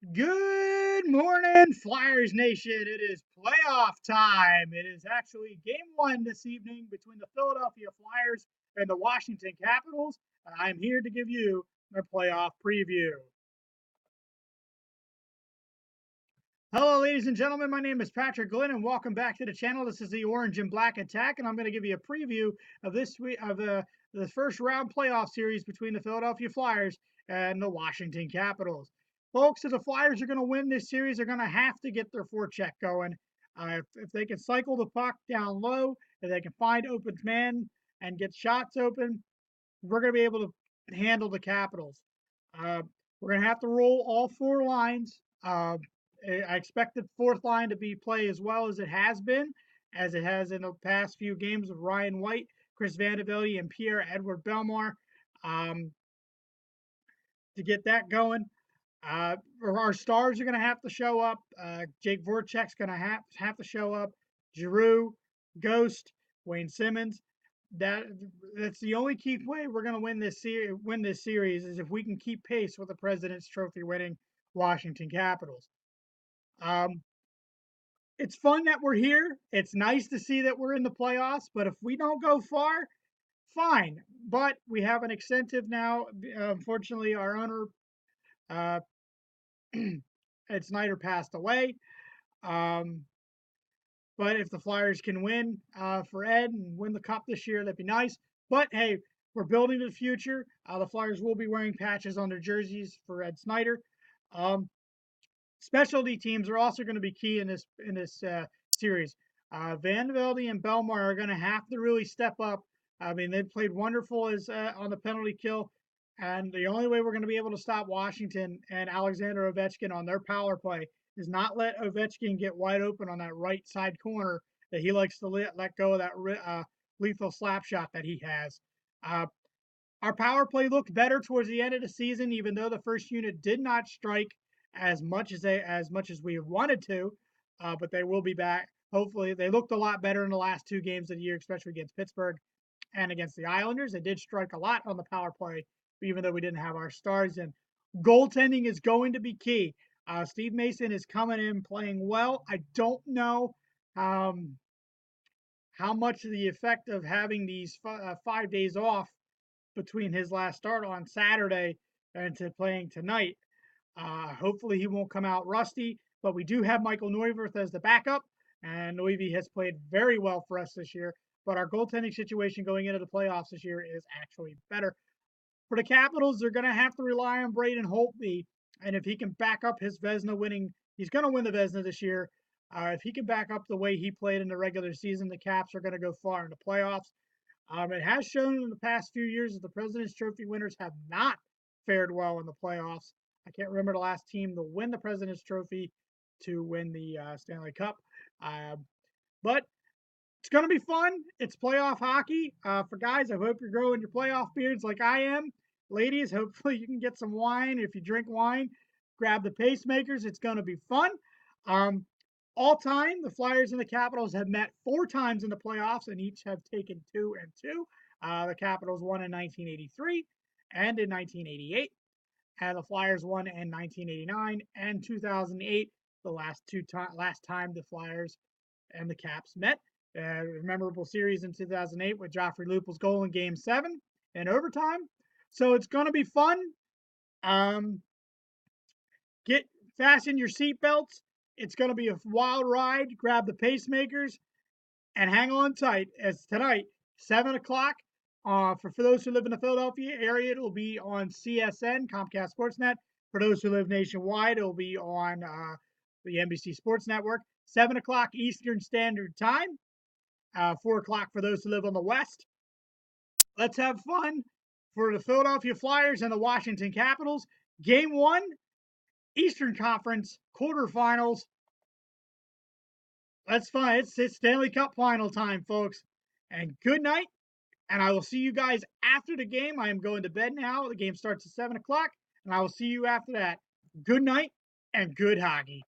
Good morning, Flyers Nation. It is playoff time. It is actually game one this evening between the Philadelphia Flyers and the Washington Capitals. And I'm here to give you my playoff preview. Hello, ladies and gentlemen. My name is Patrick Glenn, and welcome back to the channel. This is the Orange and Black Attack, and I'm going to give you a preview of this week of the first round playoff series between the Philadelphia Flyers and the Washington Capitals. Folks, if the Flyers are going to win this series, they're going to have to get their forecheck going. If they can cycle the puck down low, if they can find open man and get shots open, we're going to be able to handle the Capitals. Uh, we're going to have to roll all four lines. I expect the fourth line to be play as well as it has in the past few games with Ryan White, Chris Vandevelde, and Pierre-Edouard Bellemare to get that going. Our stars are going to have to show up. Jake Voracek's going to have to show up. Giroux, Ghost, Wayne Simmonds. That's the only key way we're going to win this series is if we can keep pace with the President's Trophy winning Washington Capitals. It's fun that we're here. It's nice to see that we're in the playoffs, but if we don't go far, fine. But we have an incentive now. Unfortunately, our owner, uh, Ed Snyder, passed away. Um, but if the Flyers can win for Ed and win the cup this year, that'd be nice. But hey, we're building to the future. The Flyers will be wearing patches on their jerseys for Ed Snyder. Um, Specialty teams are also going to be key in this series. Vandevelde and Bellemare are going to have to really step up. I mean, they played wonderful as on the penalty kill, and the only way we're going to be able to stop Washington and Alexander Ovechkin on their power play is not let Ovechkin get wide open on that right side corner that he likes to let go of that lethal slap shot that he has. Uh, our power play looked better towards the end of the season, even though the first unit did not strike as much as we wanted to, but they will be back. Hopefully, they looked a lot better in the last two games of the year, especially against Pittsburgh and against the Islanders. They did strike a lot on the power play, even though we didn't have our stars in. Goaltending is going to be key. Steve Mason is coming in playing well. I don't know how much of the effect of having these 5 days off between his last start on Saturday and to playing tonight. Hopefully he won't come out rusty, but we do have Michael Neuwirth as the backup, and Neuwirth has played very well for us this year. But our goaltending situation going into the playoffs this year is actually better. For the Capitals, they're going to have to rely on Braden Holtby, and if he can back up his Vezina winning, he's going to win the Vezina this year. If he can back up the way he played in the regular season, the Caps are going to go far in the playoffs. It has shown in the past few years that the President's Trophy winners have not fared well in the playoffs. I can't remember the last team to win the President's Trophy to win the Stanley Cup. But it's going to be fun. It's playoff hockey. For guys, I hope you're growing your playoff beards like I am. Ladies, hopefully you can get some wine. If you drink wine, grab the pacemakers. It's going to be fun. Um, all time, the Flyers and the Capitals have met 4 times in the playoffs and each have taken 2 and 2. The Capitals won in 1983 and in 1988. And the Flyers won in 1989 and 2008, the last time the Flyers and the Caps met. A memorable series in 2008 with Joffrey Lupul's goal in Game 7 in overtime. So it's going to be fun. Um, get Fasten your seatbelts. It's going to be a wild ride. Grab the pacemakers and hang on tight as tonight, 7 o'clock. For those who live in the Philadelphia area, it will be on CSN, Comcast Sportsnet. For those who live nationwide, it will be on the NBC Sports Network. 7 o'clock Eastern Standard Time. 4 o'clock for those who live on the West. Let's have fun for the Philadelphia Flyers and the Washington Capitals. Game 1, Eastern Conference quarterfinals. That's fine. It's Stanley Cup final time, folks. And good night. And I will see you guys after the game. I am going to bed now. The game starts at 7 o'clock. And I will see you after that. Good night and good hockey.